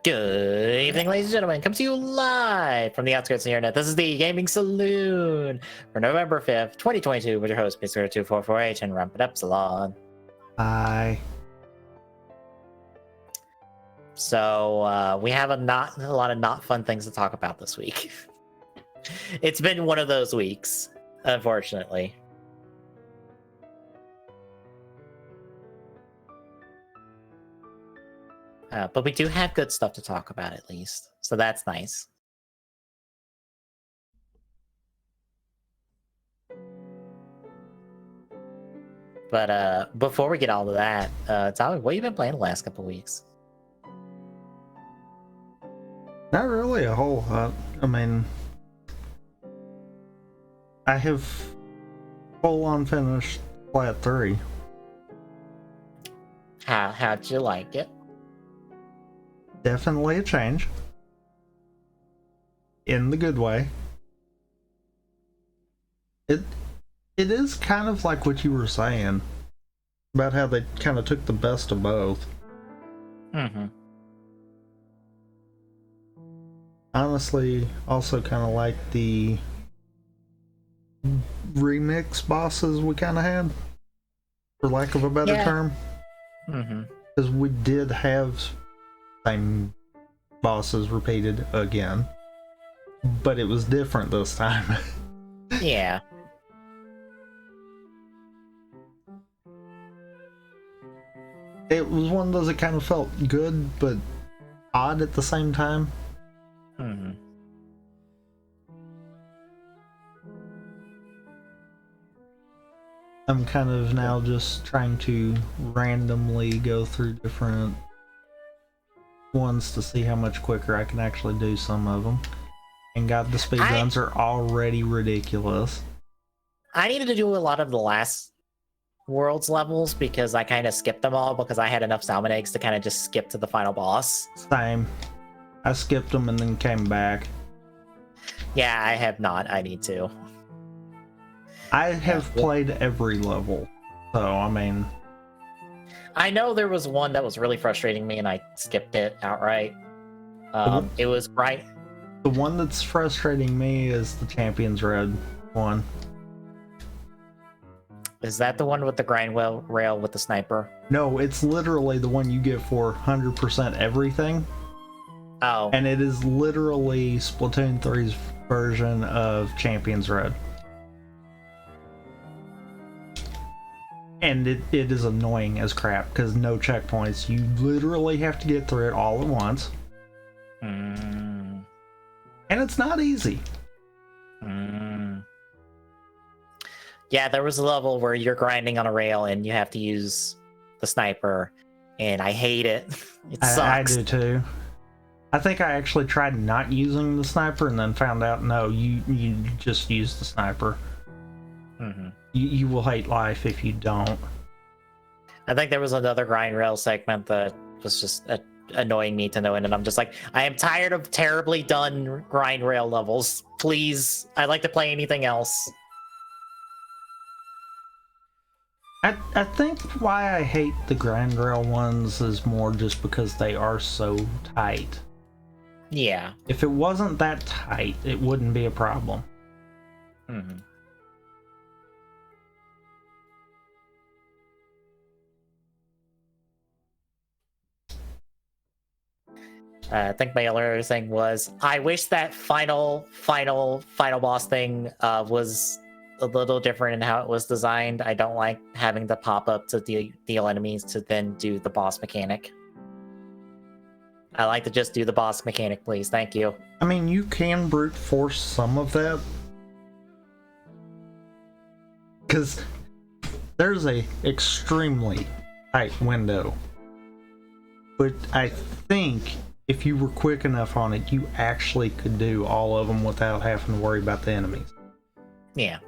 Good evening, ladies and gentlemen. Comes to you live from the outskirts of the internet. This is the Gaming Saloon for November 5th, 2022, with your host, Kickstart244H and Ramp It Up Salon. Hi. So, we have a lot of not fun things to talk about this week. It's been one of those weeks, unfortunately. But we do have good stuff to talk about, at least. So that's nice. But before we get all to that, Tommy, what have you been playing the last couple weeks? Not really a whole lot. I mean, I have full on finished Flat 3. How'd you like it? Definitely a change. In the good way. It is kind of like what you were saying about how they kind of took the best of both. Mm-hmm. Honestly, also kind of like the remix bosses we kind of had, for lack of a better term. Mm-hmm. Because we did have same bosses repeated again, but it was different this time. Yeah. It was one of those that kind of felt good, but odd at the same time. Mm-hmm. I'm kind of now just trying to randomly go through different ones to see how much quicker I can actually do some of them. And God, the speedruns are already ridiculous. I needed to do a lot of the last world's levels because I kind of skipped them all because I had enough salmon eggs to kind of just skip to the final boss. Same. I skipped them and then came back. Yeah, I have not. I need to. I have played every level, so I mean... I know there was one that was really frustrating me and I skipped it outright. It was right. The one that's frustrating me is the Champions Red one. Is that the one with the grind rail with the sniper? No, it's literally the one you get for 100% everything. Oh. And it is literally Splatoon 3's version of Champions Red. And it is annoying as crap, because no checkpoints. You literally have to get through it all at once. Mm. And it's not easy. Mm. Yeah, there was a level where you're grinding on a rail and you have to use the sniper, and I hate it. It sucks. I do too. I think I actually tried not using the sniper and then found out, no, you just use the sniper. Mm-hmm. You will hate life if you don't. I think there was another grind rail segment that was just annoying me to no end, and I'm just like, I am tired of terribly done grind rail levels. Please, I'd like to play anything else. I think why I hate the grind rail ones is more just because they are so tight. Yeah. If it wasn't that tight, it wouldn't be a problem. Mm-hmm. I think my other thing was, I wish that final boss thing was a little different in how it was designed. I don't like having to pop up to deal enemies to then do the boss mechanic. I like to just do the boss mechanic, please. Thank you. I mean, you can brute force some of that. Because there's a extremely tight window. But I think if you were quick enough on it, you actually could do all of them without having to worry about the enemies. Yeah.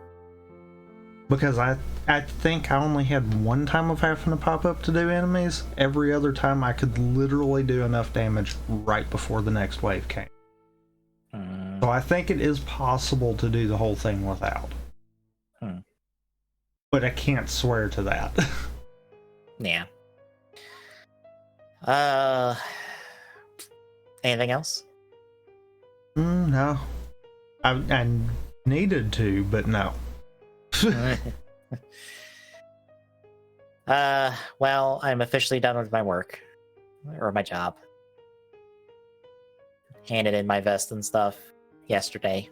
Because I think I only had one time of having to pop up to do enemies. Every other time I could literally do enough damage right before the next wave came. So I think it is possible to do the whole thing without. But I can't swear to that. Yeah. Anything else? No. I needed to, but no. Well, I'm officially done with my work. Or my job. Handed in my vest and stuff yesterday.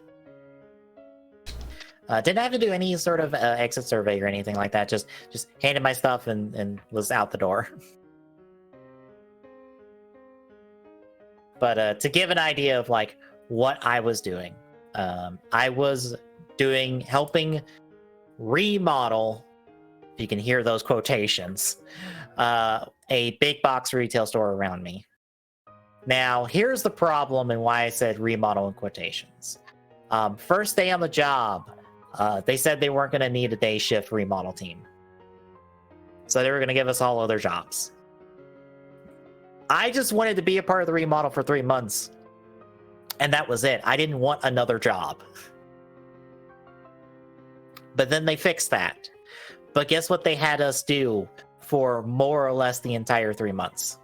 Didn't have to do any sort of exit survey or anything like that. Just handed my stuff and was out the door. But to give an idea of like what I was doing, I was helping remodel, if you can hear those quotations, a big box retail store around me. Now, here's the problem and why I said remodel in quotations. First day on the job, they said they weren't going to need a day shift remodel team. So they were going to give us all other jobs. I just wanted to be a part of the remodel for 3 months. And that was it. I didn't want another job. But then they fixed that. But guess what they had us do for more or less the entire 3 months?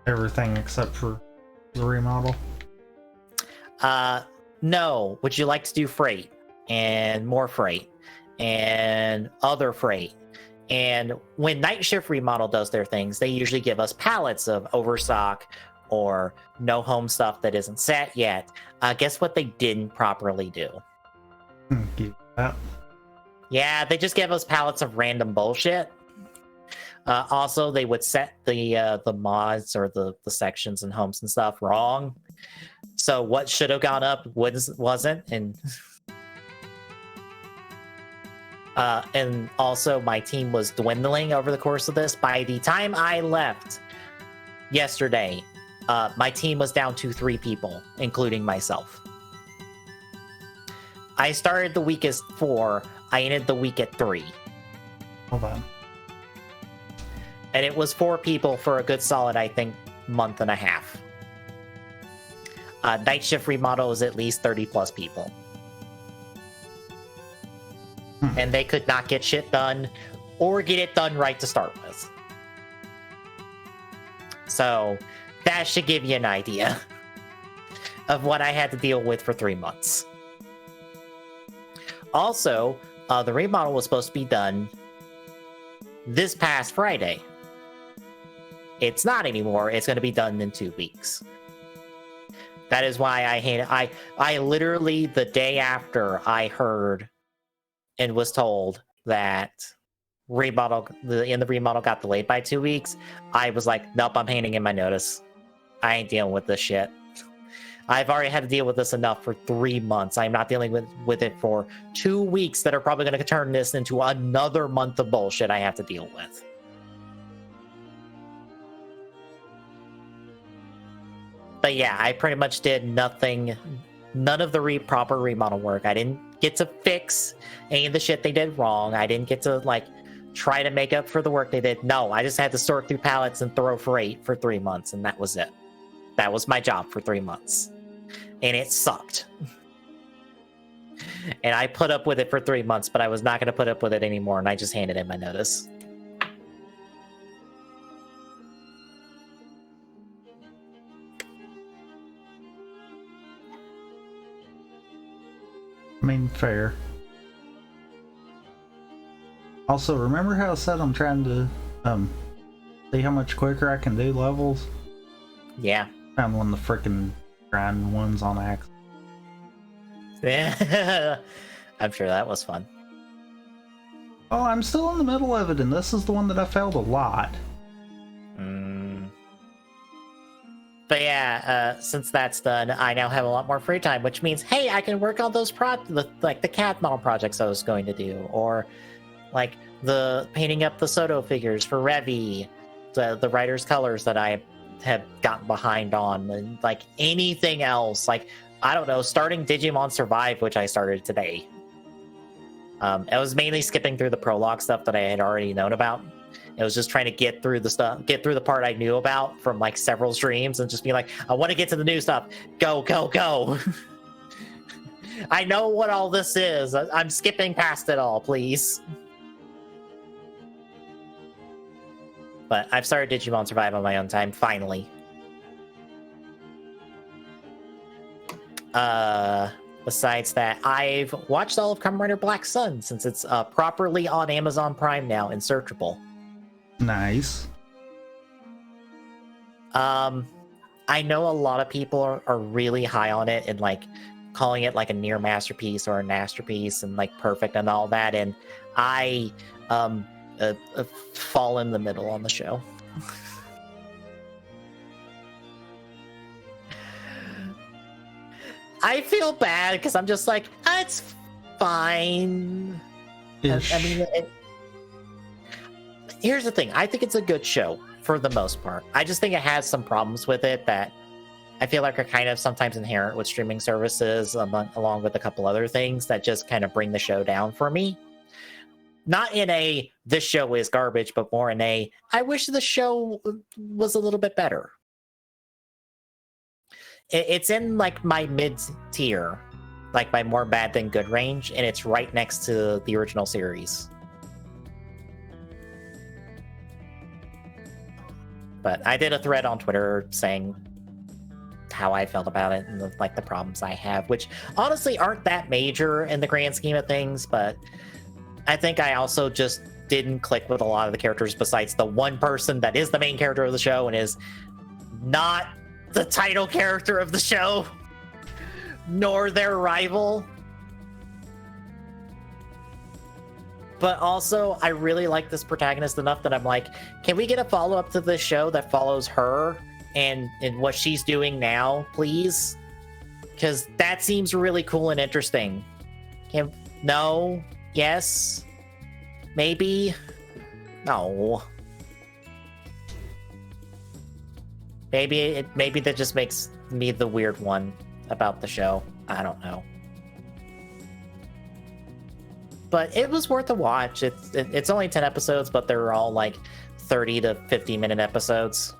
Everything except for the remodel. No. Would you like to do freight and more freight and other freight? And when Night Shift Remodel does their things, they usually give us pallets of overstock or no home stuff that isn't set yet. Guess what they didn't properly do? Give that. Yeah, they just gave us pallets of random bullshit. Also, they would set the mods or the sections and homes and stuff wrong. So what should have gone up wasn't, and also my team was dwindling over the course of this. By the time I left yesterday, my team was down to 3 people, including myself. I started the week as 4. I ended the week at 3. Hold on. And it was 4 people for a good solid, I think, month and a half. Night Shift Remodel is at least 30 plus people. And they could not get shit done or get it done right to start with. So that should give you an idea of what I had to deal with for 3 months. Also, the remodel was supposed to be done this past Friday. It's not anymore. It's going to be done in 2 weeks. That is why I literally, the day after I heard and was told that the remodel got delayed by 2 weeks, I was like, nope, I'm handing in my notice. I ain't dealing with this shit. I've already had to deal with this enough for 3 months. I'm not dealing with it for 2 weeks that are probably going to turn this into another month of bullshit I have to deal with. But yeah, I pretty much did nothing, none of the proper remodel work. I didn't get to fix any of the shit they did wrong. I didn't get to, like, try to make up for the work they did. No, I just had to sort through pallets and throw freight for 3 months, and that was it. That was my job for 3 months. And it sucked. And I put up with it for 3 months, but I was not going to put up with it anymore, and I just handed in my notice. I mean, fair. Also, remember how I said I'm trying to see how much quicker I can do levels? Yeah. Found one of the freaking grind ones on accident. Yeah. I'm sure that was fun. Oh, I'm still in the middle of it, and this is the one that I failed a lot. But yeah, since that's done, I now have a lot more free time, which means, hey, I can work on those like the cat model projects I was going to do, or like the painting up the Soto figures for Revy, the writer's colors that I have gotten behind on, and like anything else, like, I don't know, starting Digimon Survive, which I started today. I was mainly skipping through the prologue stuff that I had already known about. It was just trying to get through the part I knew about from like several streams, and just be like, I want to get to the new stuff. Go, go, go. I know what all this is. I'm skipping past it all, please. But I've started Digimon Survive on my own time, finally. Besides that, I've watched all of Kamen Rider Black Sun, since it's properly on Amazon Prime now and searchable. Nice. I know a lot of people are really high on it and like calling it like a near masterpiece or a masterpiece and like perfect and all that, and I fall in the middle on the show. I feel bad because I'm just like, it's fine. I mean, here's the thing. I think it's a good show for the most part. I just think it has some problems with it that I feel like are kind of sometimes inherent with streaming services, along with a couple other things that just kind of bring the show down for me. Not in a, this show is garbage, but more in a, I wish the show was a little bit better. It's in like my mid-tier, like my more bad than good range, and it's right next to the original series. But I did a thread on Twitter saying how I felt about it and the problems I have, which honestly aren't that major in the grand scheme of things. But I think I also just didn't click with a lot of the characters besides the one person that is the main character of the show and is not the title character of the show, nor their rival. But also, I really like this protagonist enough that I'm like, can we get a follow-up to this show that follows her and what she's doing now, please? Because that seems really cool and interesting. No? Yes? Maybe? No. Maybe that just makes me the weird one about the show. I don't know. But it was worth a watch. It's only 10 episodes, but they're all like 30 to 50-minute episodes.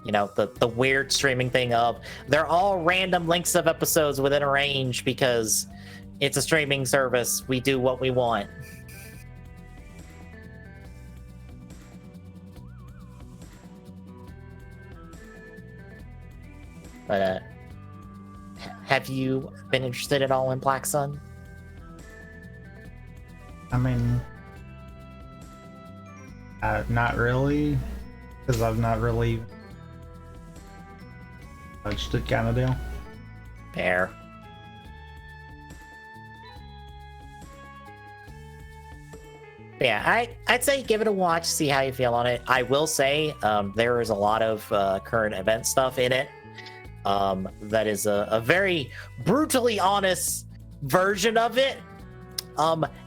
You know, the weird streaming thing of they're all random lengths of episodes within a range because it's a streaming service. We do what we want. But have you been interested at all in Black Sun? I mean, not really, because I've not really touched it, kind of deal. Fair. Yeah, I'd say give it a watch, see how you feel on it. I will say there is a lot of current event stuff in it that is a very brutally honest version of it.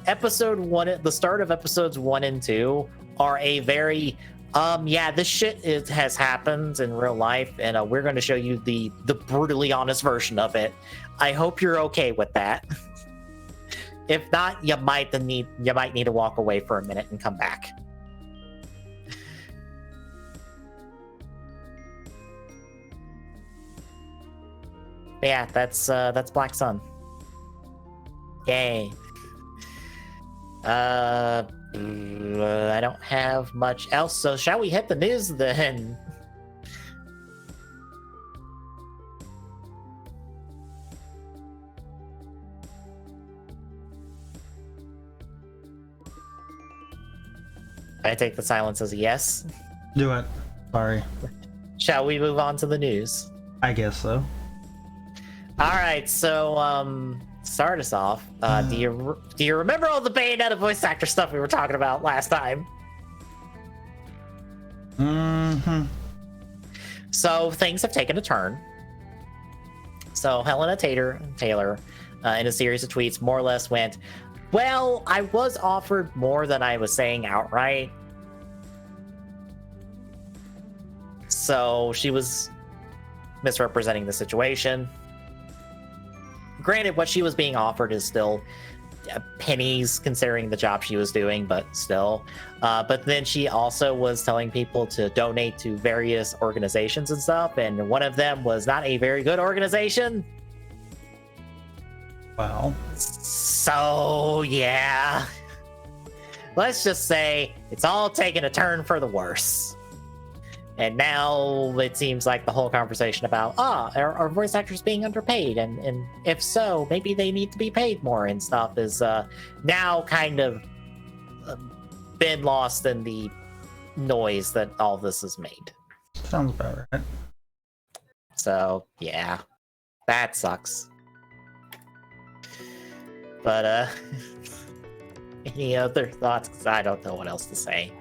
Episode 1, the start of episodes 1 and 2 are a very yeah, this shit has happened in real life, and we're going to show you the brutally honest version of it. I hope you're okay with that. If not, you might need to walk away for a minute and come back. But yeah, that's Black Sun. Yay. I don't have much else, so shall we hit the news then? I take the silence as a yes. Do it. Sorry. Shall we move on to the news? I guess so. All right, so start us off. Do you remember all the Bayonetta voice actor stuff we were talking about last time? Mm-hmm. So things have taken a turn. So Helena Taylor, in a series of tweets, more or less went, well, I was offered more than I was saying outright. So she was misrepresenting the situation. Granted, what she was being offered is still pennies considering the job she was doing, but still. But then she also was telling people to donate to various organizations and stuff, and one of them was not a very good organization. Well. So, yeah. Let's just say it's all taken a turn for the worse. And now it seems like the whole conversation about, are voice actors being underpaid? And if so, maybe they need to be paid more and stuff is now kind of been lost in the noise that all this has made. Sounds about right. So, yeah. That sucks. But, any other thoughts? 'Cause I don't know what else to say.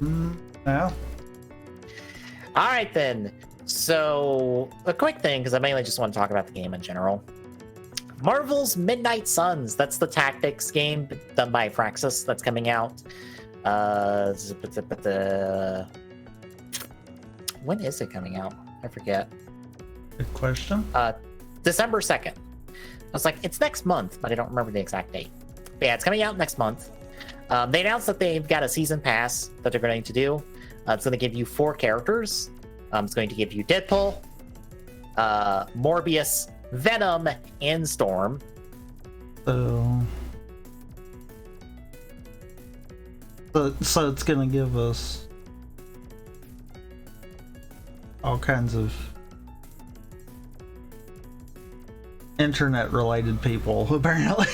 Yeah. All right, then. So, a quick thing, because I mainly just want to talk about the game in general. Marvel's Midnight Suns. That's the tactics game done by Fraxis that's coming out. When is it coming out? I forget. Good question. December 2nd. I was like, it's next month, but I don't remember the exact date. But yeah, it's coming out next month. They announced that they've got a season pass that they're going to do. It's going to give you 4 characters. It's going to give you Deadpool, Morbius, Venom, and Storm. So it's going to give us all kinds of internet-related people, apparently.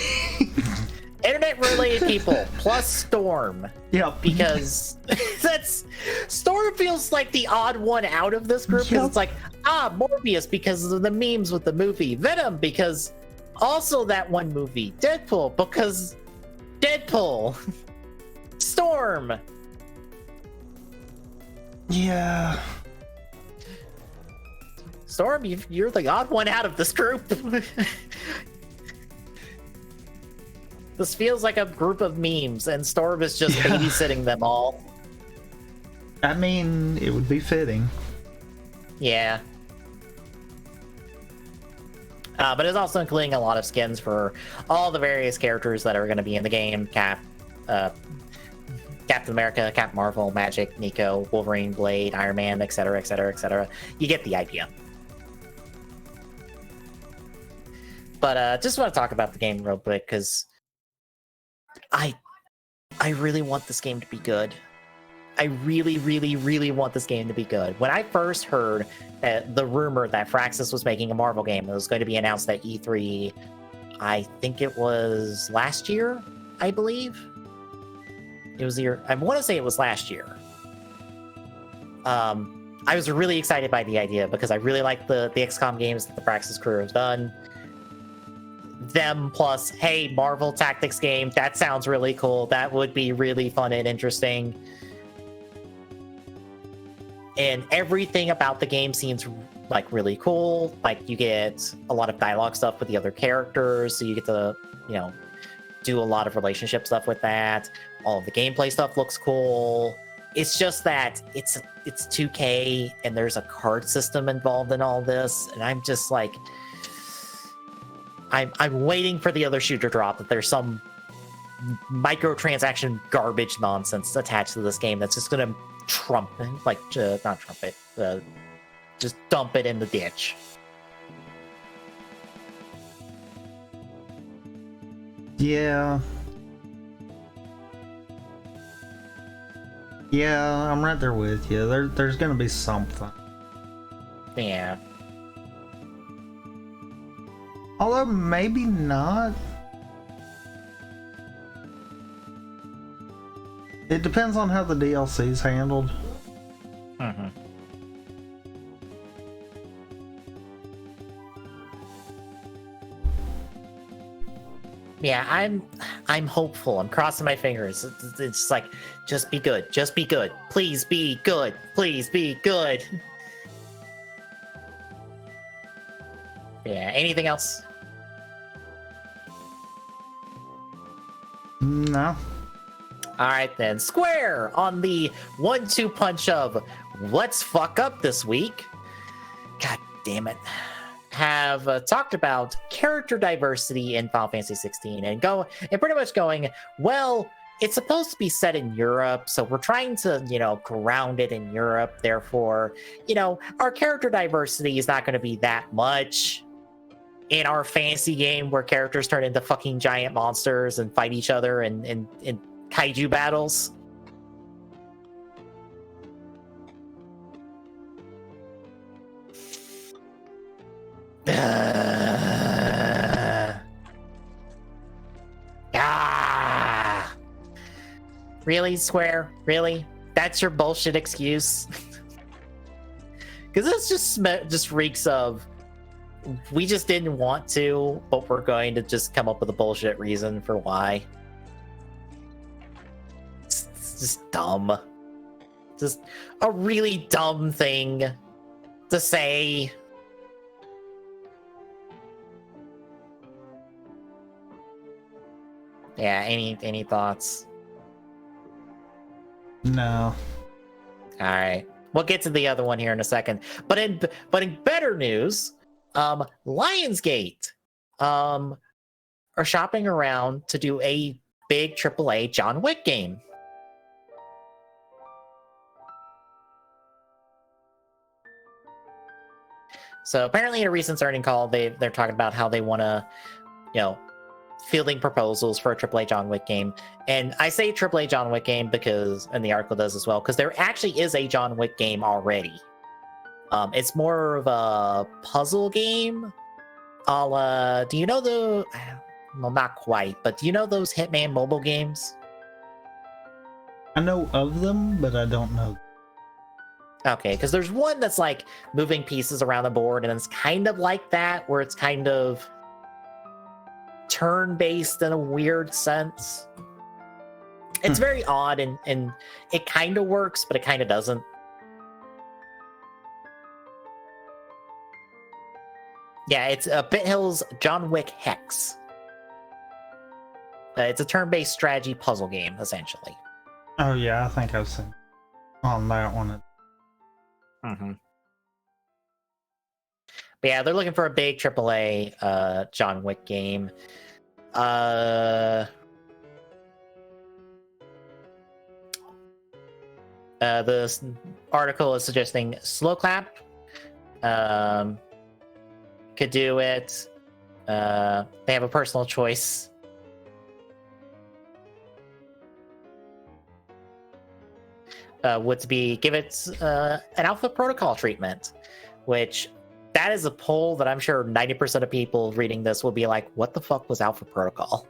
Internet-related people, plus Storm. Yep. Because Storm feels like the odd one out of this group, because it's like, Morbius because of the memes with the movie, Venom because also that one movie, Deadpool because Deadpool, Storm. Yeah. Storm, you're the odd one out of this group. This feels like a group of memes, and Storm is just babysitting them all. I mean, it would be fitting. Yeah. But it's also including a lot of skins for all the various characters that are going to be in the game. Captain America, Captain Marvel, Magic, Nico, Wolverine, Blade, Iron Man, etc., etc., etc. You get the idea. But just want to talk about the game real quick, because I really want this game to be good. I really, really, really want this game to be good. When I first heard the rumor that Firaxis was making a Marvel game, it was going to be announced at E3, I think it was last year, I believe. It was I want to say it was last year. I was really excited by the idea because I really like the XCOM games that the Firaxis crew has done. Them plus, hey, Marvel Tactics game, that sounds really cool. That would be really fun and interesting. And everything about the game seems like really cool. Like, you get a lot of dialogue stuff with the other characters, so you get to, do a lot of relationship stuff with that. All of the gameplay stuff looks cool. It's just that it's 2K and there's a card system involved in all this, and I'm just like, I'm waiting for the other shoe to drop, that there's some microtransaction garbage nonsense attached to this game that's just gonna just dump it in the ditch. Yeah, I'm right there with you. There's gonna be something. Yeah. Although maybe not. It depends on how the DLC's handled. Mm-hmm. Yeah, I'm hopeful. I'm crossing my fingers. It's like, just be good. Just be good. Please be good. Please be good. Yeah, anything else? No. Alright then, Square on the 1-2 punch of let's fuck up this week. God damn it. Have talked about character diversity in Final Fantasy 16 and pretty much going, well, it's supposed to be set in Europe, so we're trying to, ground it in Europe. Therefore, our character diversity is not going to be that much in our fantasy game where characters turn into fucking giant monsters and fight each other in kaiju battles. Really, Square? Really? That's your bullshit excuse? Because this just reeks of, we just didn't want to, but we're going to just come up with a bullshit reason for why. It's just dumb. Just a really dumb thing to say. Yeah, any thoughts? No. All right. We'll get to the other one here in a second. But in better news, Lionsgate are shopping around to do a big AAA John Wick game. So apparently in a recent earnings call, they're talking about how they want to, fielding proposals for a AAA John Wick game. And I say AAA John Wick game because, and the article does as well, because there actually is a John Wick game already. It's more of a puzzle game. Do you know the? Well, not quite, but do you know those Hitman mobile games? I know of them, but I don't know. Okay, because there's one that's like moving pieces around the board, and it's kind of like that, where it's kind of turn-based in a weird sense. It's very odd, and it kind of works, but it kind of doesn't. Yeah, it's BitHill's John Wick Hex. It's a turn-based strategy puzzle game, essentially. Oh yeah, I think I've seen on that one. Mm-hmm. But yeah, they're looking for a big AAA John Wick game. This article is suggesting Slow Clap could do it. They have a personal choice. Would to be give it an Alpha Protocol treatment, which that is a poll that I'm sure 90% of people reading this will be like, what the fuck was Alpha Protocol?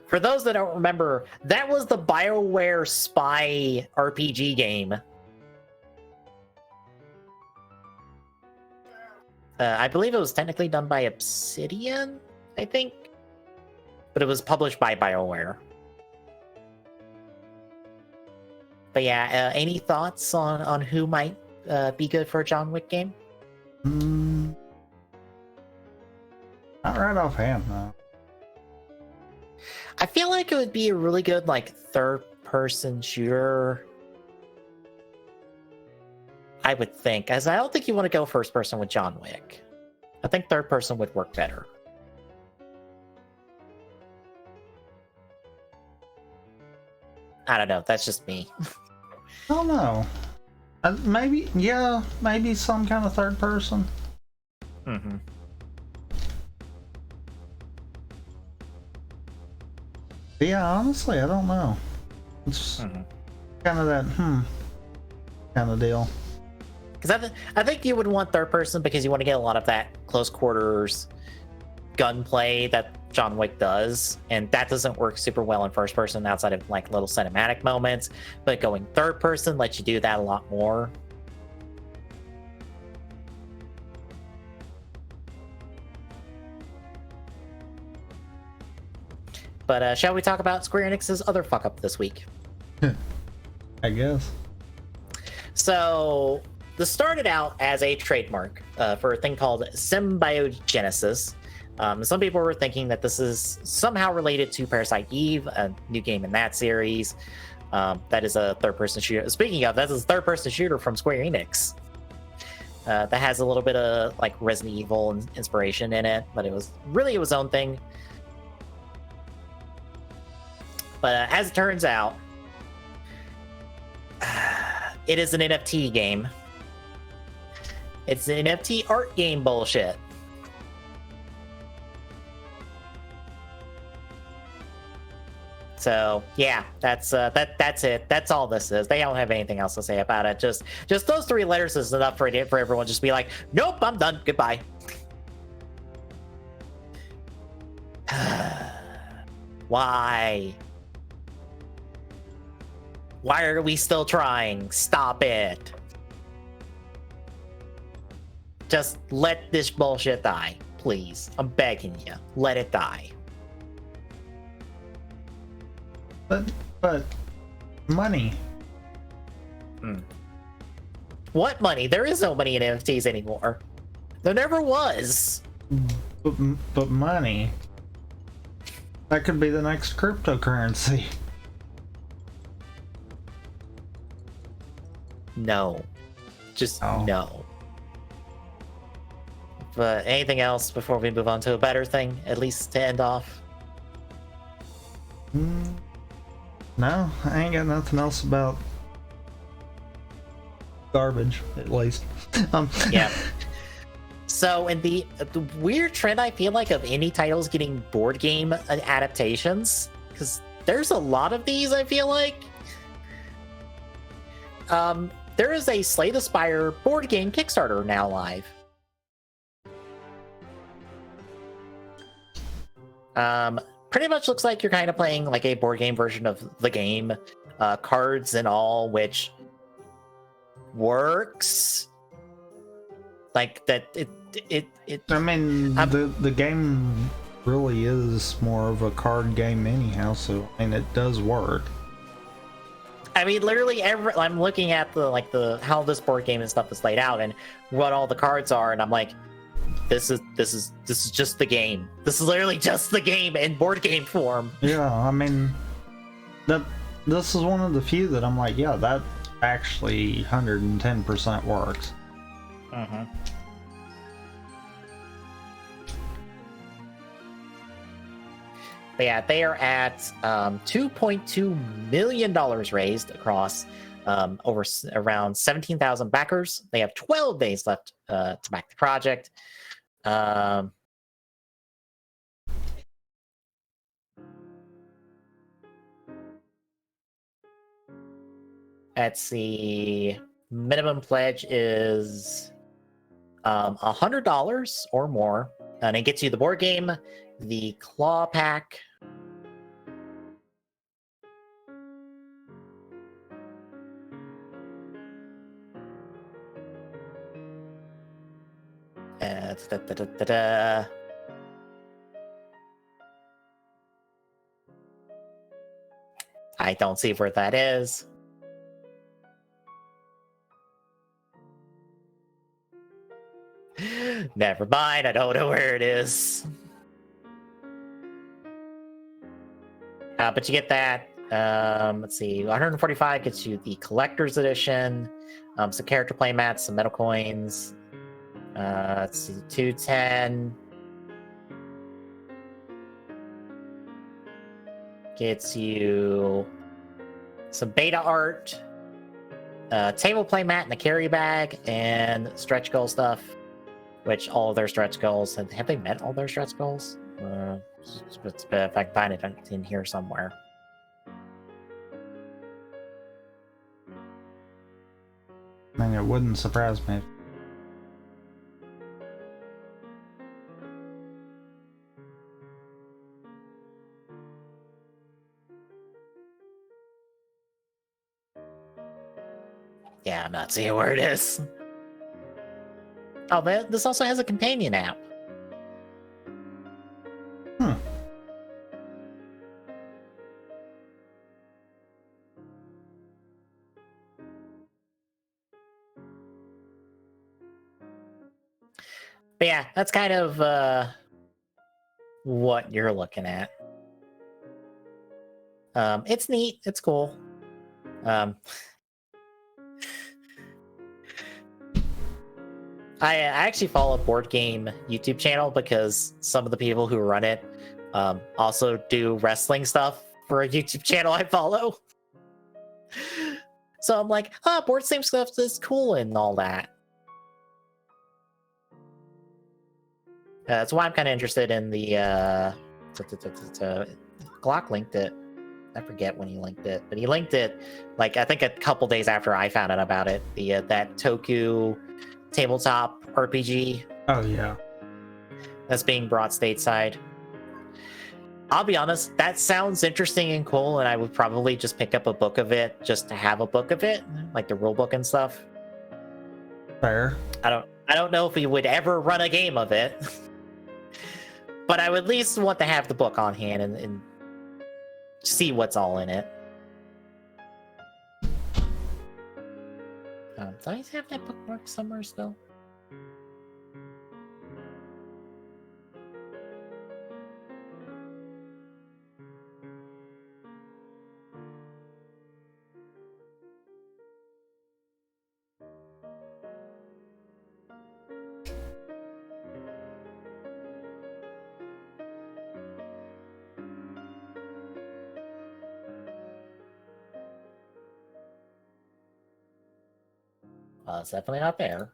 For those that don't remember, that was the BioWare spy RPG game. I believe it was technically done by Obsidian, I think. But it was published by BioWare. But yeah, any thoughts on who might be good for a John Wick game? Not right offhand, no. I feel like it would be a really good like third-person shooter. I would think, as I don't think you want to go first-person with John Wick. I think third-person would work better. I don't know. That's just me. I don't know. Maybe, yeah, maybe some kind of third person. Mm-hmm. Yeah, honestly, I don't know. It's kind of that, kind of deal. Because I think you would want third person because you want to get a lot of that close quarters gunplay that John Wick does, and that doesn't work super well in first person outside of like little cinematic moments, but going third person lets you do that a lot more. But shall we talk about Square Enix's other fuck up this week? I guess. So this started out as a trademark for a thing called Symbiogenesis. Some people were thinking that this is somehow related to Parasite Eve, a new game in that series. That is a third-person shooter. Speaking of, that is a third-person shooter from Square Enix. That has a little bit of like Resident Evil inspiration in it, but it was really its own thing. But as it turns out, it is an NFT game. It's an NFT art game bullshit. So yeah, that's it. That's all this is. They don't have anything else to say about it. Just those three letters is enough for everyone just to be like, nope, I'm done. Goodbye. Why? Why are we still trying? Stop it. Just let this bullshit die, please. I'm begging you. Let it die. But money. What money? There is no money in NFTs anymore. There never was. But money. That could be the next cryptocurrency. No. Just no. But anything else before we move on to a better thing, at least to end off? No, I ain't got nothing else about garbage, at least. Yeah. So in the weird trend, I feel like, of indie titles getting board game adaptations, because there's a lot of these, I feel like. there is a Slay the Spire board game Kickstarter now live. Pretty much looks like you're kind of playing like a board game version of the game, cards and all, which works. Like that, I mean, the game really is more of a card game anyhow, so I mean, it does work. I mean, literally I'm looking at the how this board game and stuff is laid out and what all the cards are, and I'm like, this is just the game. This is literally just the game in board game form. Yeah, I mean, this is one of the few that I'm like, yeah, that actually 110% works. Mm-hmm. But yeah, they are at $2.2 million raised across around 17,000 backers. They have 12 days left to back the project. Let's see. Minimum pledge is $100 or more, and it gets you the board game, the claw pack. I don't see where that is. Never mind, I don't know where it is. But you get that. Let's see, 145 gets you the collector's edition, some character play mats, some metal coins. Let's see, 210 gets you some beta art, table play mat and a carry bag, and stretch goal stuff. Which all of their stretch goals have they met all their stretch goals? If I can find it in here somewhere. I mean, it wouldn't surprise me. Yeah, I'm not seeing where it is. Oh, this also has a companion app. But yeah, that's kind of what you're looking at. It's neat. It's cool. I actually follow a board game YouTube channel because some of the people who run it also do wrestling stuff for a YouTube channel I follow. So I'm like, board game stuff is cool and all that. That's why I'm kind of interested in the Glock linked it. I forget when he linked it, but he linked it like I think a couple days after I found out about it. The that Toku tabletop RPG. Oh yeah, that's being brought stateside. I'll be honest, that sounds interesting and cool, and I would probably just pick up a book of it just to have a book of it, like the rule book and stuff. Fair. I don't know if we would ever run a game of it, but I would at least want to have the book on hand and see what's all in it. Do I have that bookmark somewhere still? Well, it's definitely not there.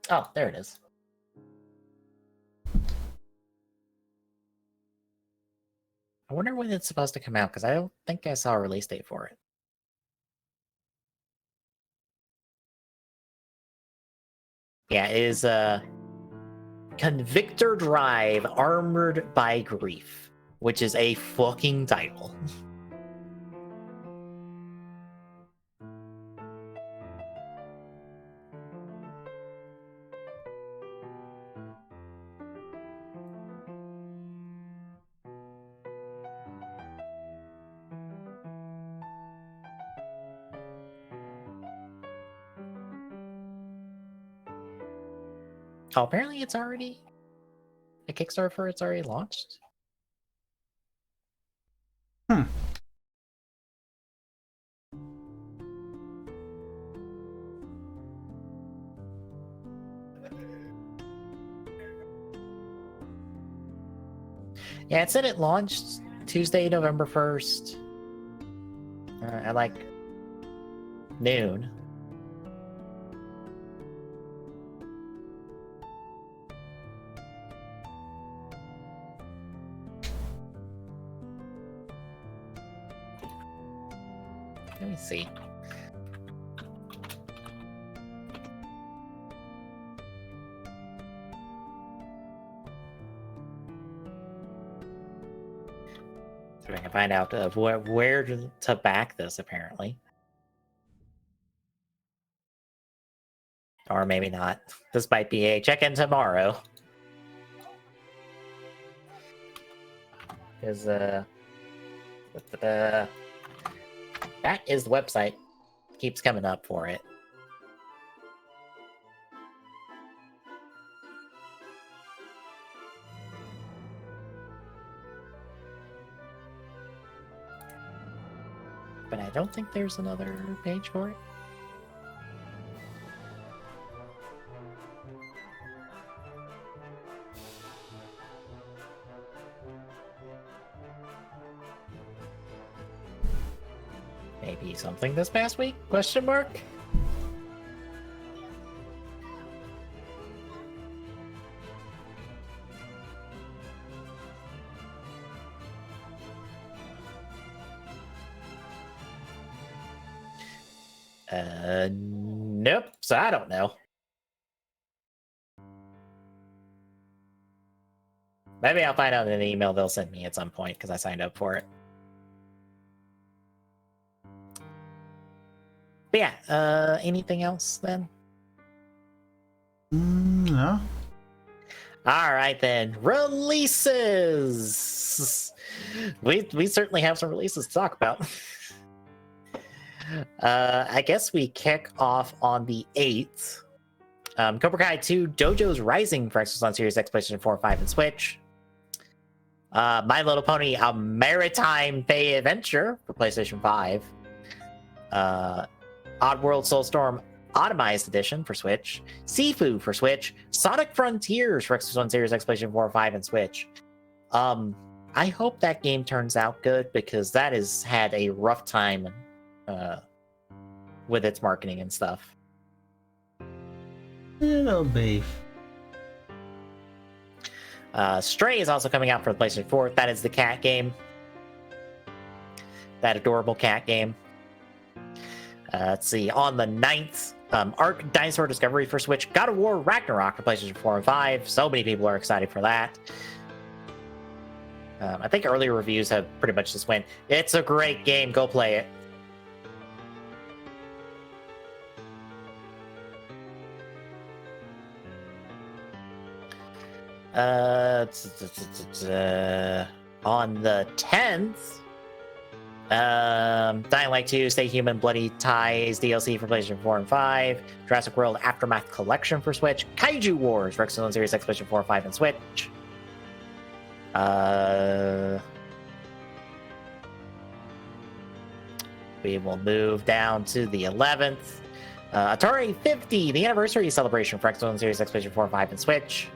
Oh, there it is. I wonder when it's supposed to come out, because I don't think I saw a release date for it. Yeah, it is Convictor Drive Armored by Grief, which is a fucking title. Oh, apparently it's already a Kickstarter for it's already launched. Yeah, it said it launched Tuesday, November 1st at like noon. Let me see. So I can find out where to back this, apparently. Or maybe not. This might be a check-in tomorrow. Because, that is the website. Keeps coming up for it. But I don't think there's another page for it. Maybe something this past week? Question mark? Nope. So I don't know. Maybe I'll find out in an email they'll send me at some point because I signed up for it. But yeah, anything else then? No. All right then, releases. We certainly have some releases to talk about. I guess we kick off on the 8th. Cobra Kai 2 Dojo's Rising for Xbox One Series X, PlayStation 4, 5, and Switch. My Little Pony: A Maritime Bay Adventure for PlayStation 5. Oddworld Soulstorm Automized Edition for Switch. Sifu for Switch. Sonic Frontiers for Xbox One Series X, PlayStation 4, 5, and Switch. I hope that game turns out good because that has had a rough time with its marketing and stuff. Little beef. Stray is also coming out for the PlayStation 4. That is the cat game. That adorable cat game. Let's see. On the 9th, Ark Dinosaur Discovery for Switch. God of War Ragnarok for PlayStation 4 and 5. So many people are excited for that. I think earlier reviews have pretty much just went, it's a great game, go play it. On the 10th, Dying Light 2, Stay Human, Bloody Ties DLC for PlayStation 4 and 5, Jurassic World Aftermath Collection for Switch, Kaiju Wars for Xbox Series X, PlayStation 4, 5, and Switch. We will move down to the 11th. Atari 50, the anniversary celebration for Xbox Series X, PlayStation 4, 5, and Switch.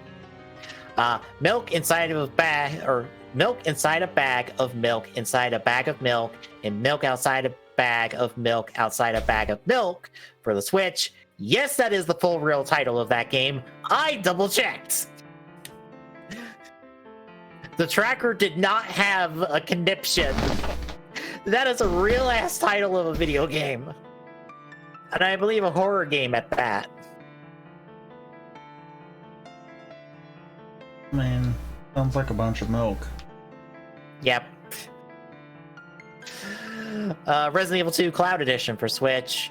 Milk inside of a bag, or milk inside a bag of milk inside a bag of milk, and milk outside a bag of milk outside a bag of milk for the Switch. Yes, that is the full real title of that game. I double checked. The tracker did not have a conniption. That is a real ass title of a video game. And I believe a horror game at that. Man, sounds like a bunch of milk. Yep. Resident Evil 2 Cloud Edition for Switch.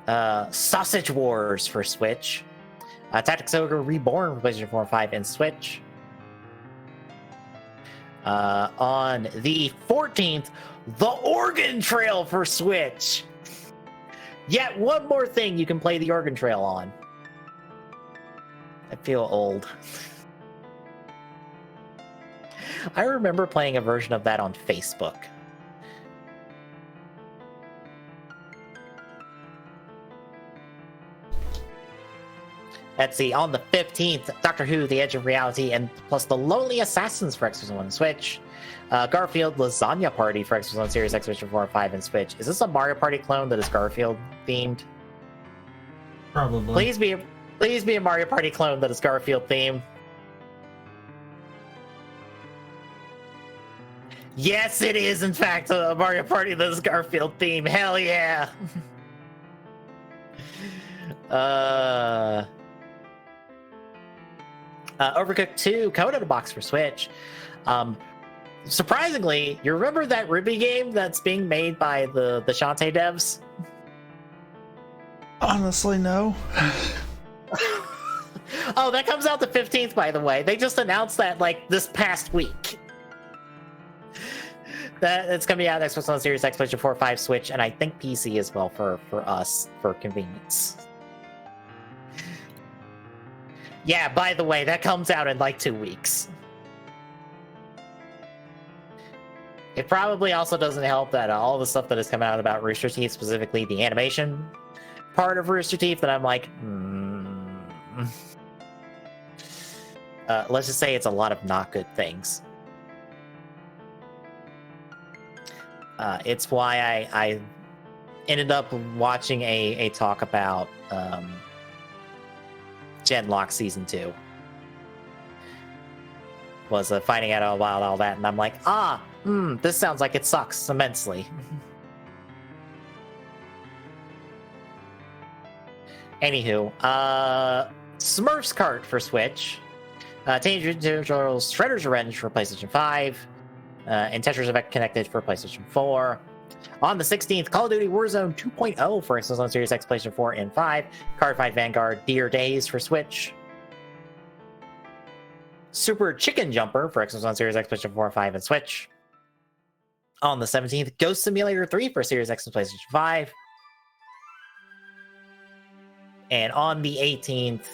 Sausage Wars for Switch. Tactics Ogre Reborn for PlayStation 4 and 5 and Switch. On the 14th, The Oregon Trail for Switch. Yet one more thing you can play the Oregon Trail on. I feel old. I remember playing a version of that on Facebook. Let's see, on the 15th, Doctor Who, The Edge of Reality, and plus The Lonely Assassins for Xbox One and Switch. Garfield Lasagna Party for Xbox One Series X, PlayStation 4 and 5 and Switch. Is this a Mario Party clone that is Garfield themed? Probably. Please be a Mario Party clone that is Garfield themed. Yes, it is, in fact, a Mario Party that is Garfield themed. Hell yeah! Overcooked 2, Code in a Box for Switch. Surprisingly, you remember that Ruby game that's being made by the Shantae devs? Honestly, no. Oh, that comes out the 15th, by the way. They just announced that, like, this past week. That it's coming out on Xbox One Series X, PlayStation 4, 5, Switch, and I think PC as well for us, for convenience. Yeah, by the way, that comes out in like 2 weeks. It probably also doesn't help that all the stuff that is coming out about Rooster Teeth, specifically the animation part of Rooster Teeth, that I'm like, let's just say it's a lot of not good things. It's why I ended up watching a talk about Genlock Season 2. Was finding out about all that, and I'm like, this sounds like it sucks immensely. Anywho, Smurfs Kart for Switch, Teenage Mutant Ninja Turtles Shredder's Revenge for PlayStation 5, and Tetris Effect Connected for PlayStation 4. On the 16th, Call of Duty Warzone 2.0 for Xbox One Series X, PlayStation 4 and 5, Cardfight Vanguard Dear Days for Switch, Super Chicken Jumper for Xbox One Series X, PlayStation 4 and 5 and Switch. On the 17th, Ghost Simulator 3 for Series X and PlayStation 5. And on the 18th,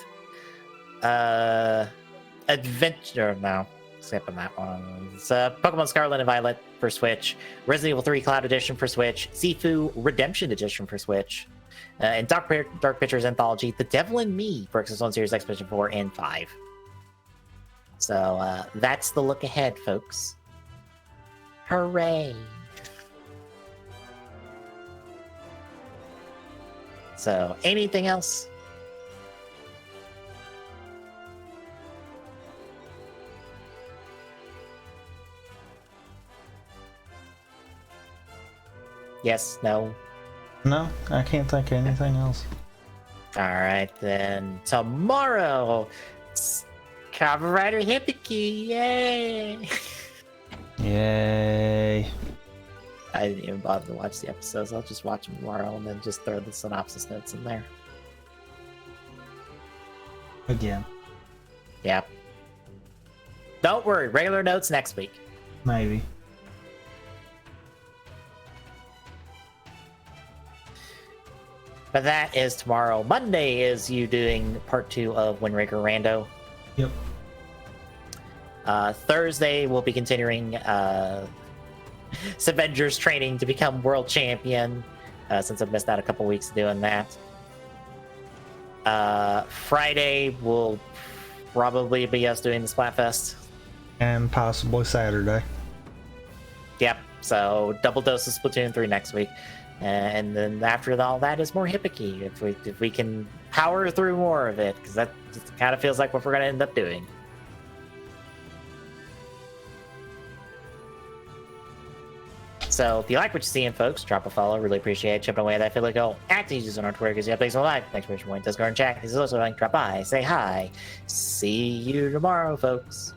skipping that one. It's Pokemon Scarlet and Violet for Switch, Resident Evil 3 Cloud Edition for Switch, Sifu Redemption Edition for Switch, and Dark Pictures Anthology, The Devil in Me for Xbox One Series X, PlayStation 4 and 5. So that's the look ahead, folks. Hooray! So, anything else? Yes, no? No, I can't think of anything else. Alright, then. Tomorrow, it's Kamen Rider Hibiki, yay! Yay. I didn't even bother to watch the episodes. I'll just watch them tomorrow and then just throw the synopsis notes in there. Again. Yep. Don't worry, regular notes next week. Maybe. But that is tomorrow. Monday is you doing part 2 of Wind Raker Rando. Yep. Thursday, we'll be continuing Avengers training to become world champion, since I've missed out a couple weeks doing that. Friday will probably be us doing the Splatfest. And possibly Saturday. Yep, so double dose of Splatoon 3 next week. And then after all that is more Hibiki, if we can power through more of it, because that kind of feels like what we're going to end up doing. So if you like what you're seeing, folks, drop a follow. Really appreciate it. Chipping away at that feel like acting users on our Twitter because you have things on live. Thanks for watching. Discord and chat. This is also like drop by, say hi. See you tomorrow, folks.